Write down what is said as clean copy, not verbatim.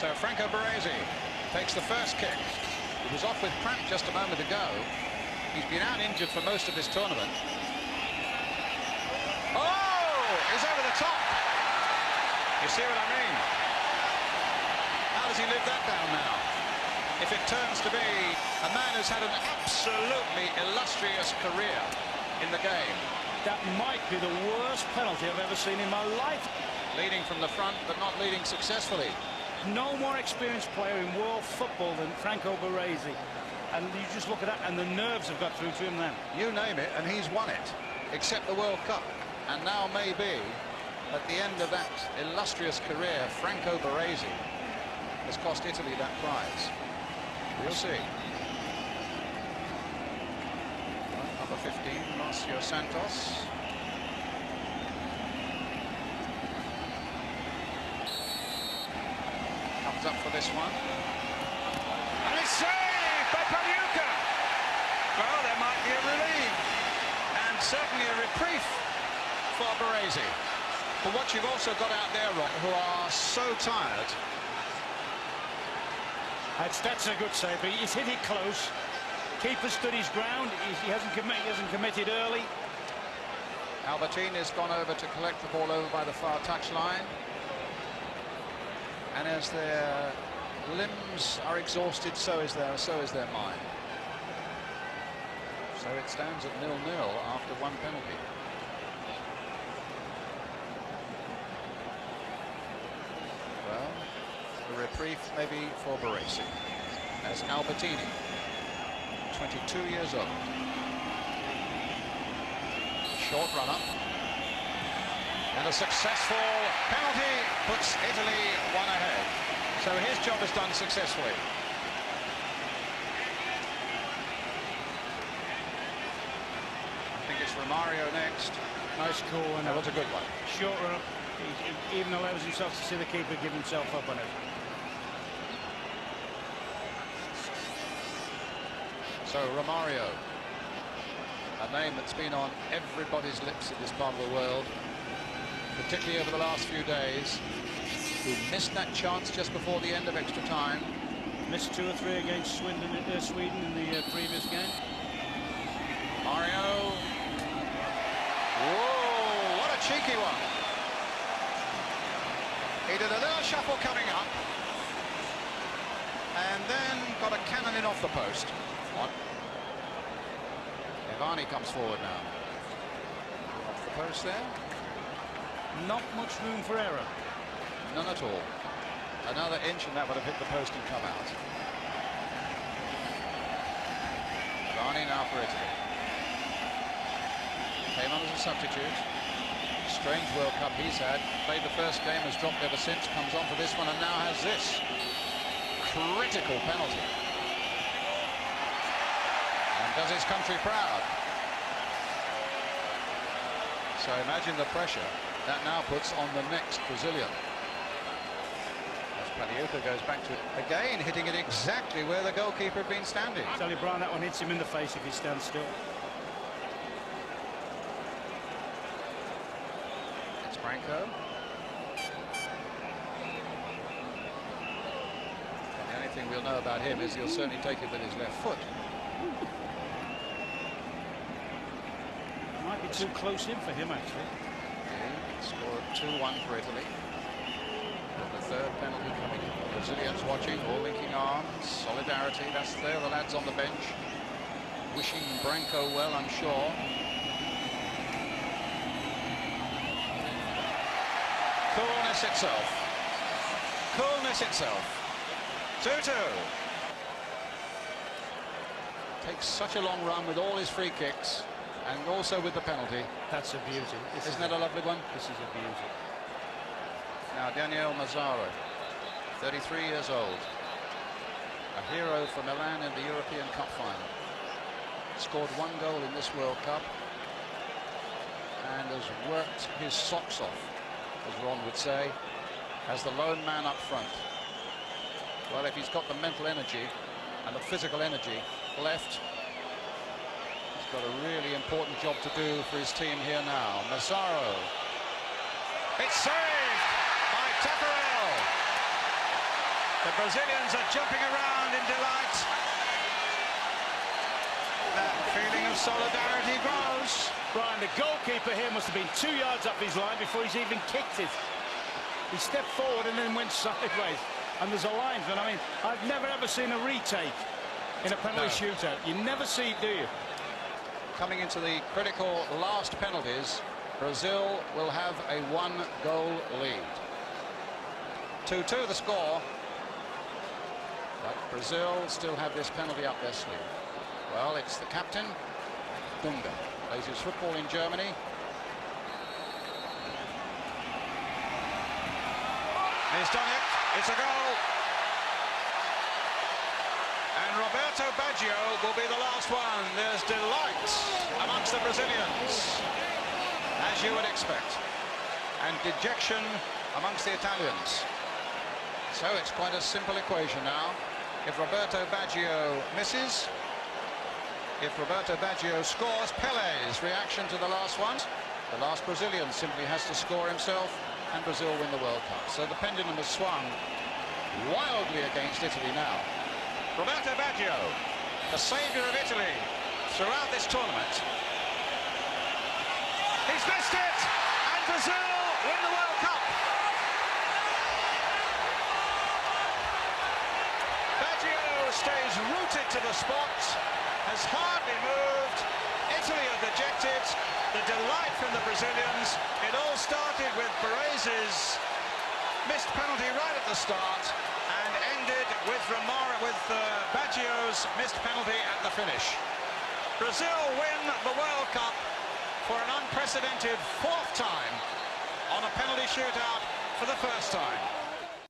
So Franco Baresi takes the first kick. He was off with cramp just a moment ago. He's been out injured for most of this tournament. Oh, he's over the top. You see what I mean? How does he live that down now? If it turns to be a man who's had an absolutely illustrious career in the game. That might be the worst penalty I've ever seen in my life. Leading from the front, but not leading successfully. No more experienced player in world football than Franco Baresi. And you just look at that, and the nerves have got through to him then. You name it, and he's won it, except the World Cup. And now maybe, at the end of that illustrious career, Franco Baresi has cost Italy that prize. We'll see. Number 15, Marcio Santos. Comes up for this one. And it's saved by Pagliuca. Well, there might be a relief. And certainly a reprieve for Baresi. But what you've also got out there, Rob, who are so tired. That's a good save, but he's hit it close. Keeper stood his ground. He hasn't committed early. Albertine has gone over to collect the ball over by the far touchline. And as their limbs are exhausted, so is their mind. So it stands at 0-0 after one penalty. Well, the reprieve maybe for Baresi, as Albertini, 22 years old. Short run-up. And a successful penalty puts Italy one ahead. So his job is done successfully. I think it's Romario next. Nice call. And that was a good one. Short run-up. He even allows himself to see the keeper give himself up on it. So Romario, a name that's been on everybody's lips in this part of the world, particularly over the last few days, who missed that chance just before the end of extra time. Missed 2 or 3 against Sweden in the previous game. Mario. Whoa, what a cheeky one. He did a little shuffle coming up, and then got a cannon in off the post. Giovanni comes forward now. Off the post there. Not much room for error. None at all. Another inch and that would have hit the post and come out. Giovanni now for Italy. Came on as a substitute. Strange World Cup he's had. Played the first game, has dropped ever since. Comes on for this one and now has this critical penalty. Does his country proud. So imagine the pressure that now puts on the next Brazilian. As Pagliuca goes back to it again, hitting it exactly where the goalkeeper had been standing. Tell you, Brian, that one hits him in the face if he stands still. It's Branco. And the only thing we'll know about him is he'll certainly take it with his left foot. Might be too close in for him, actually. He scored 2-1 for Italy. With the third penalty coming in. Brazilians watching, all linking arms. Solidarity, that's there, the lads on the bench. Wishing Branco well, I'm sure. Coolness itself. Coolness itself. 2-2. Takes such a long run with all his free kicks. And also with the penalty. That's a beauty. Isn't that a lovely one? This is a beauty. Now Daniel Mazzaro, 33 years old. A hero for Milan in the European Cup final. Scored 1 goal in this World Cup. And has worked his socks off, as Ron would say, as the lone man up front. Well, if he's got the mental energy and the physical energy left, got a really important job to do for his team here now. Mazzaro. It's saved by Tafarel. The Brazilians are jumping around in delight. That feeling of solidarity grows. Brian, the goalkeeper here must have been 2 yards up his line before he's even kicked it. He stepped forward and then went sideways. And there's a linesman. I mean, I've never ever seen a retake in a penalty shootout. You never see it, do you? Coming into the critical last penalties, Brazil will have a 1-goal lead. 2-2 the score. But Brazil still have this penalty up their sleeve. Well, it's the captain, Dunga, plays his football in Germany. He's done it. It's a goal. And Roberto Baggio will be the last one. There's delight amongst the Brazilians, as you would expect, and dejection amongst the Italians. So it's quite a simple equation now. If Roberto Baggio misses, if Roberto Baggio scores, Pele's reaction to the last one. The last Brazilian simply has to score himself, and Brazil win the World Cup. So the pendulum has swung wildly against Italy now. Roberto Baggio, the saviour of Italy throughout this tournament. He's missed it, and Brazil win the World Cup. Baggio stays rooted to the spot, has hardly moved. Italy are dejected. The delight from the Brazilians. It all started with Baresi's missed penalty right at the start and ended with Baggio's missed penalty at the finish. Brazil win the World Cup for an unprecedented 4th time on a penalty shootout for the first time.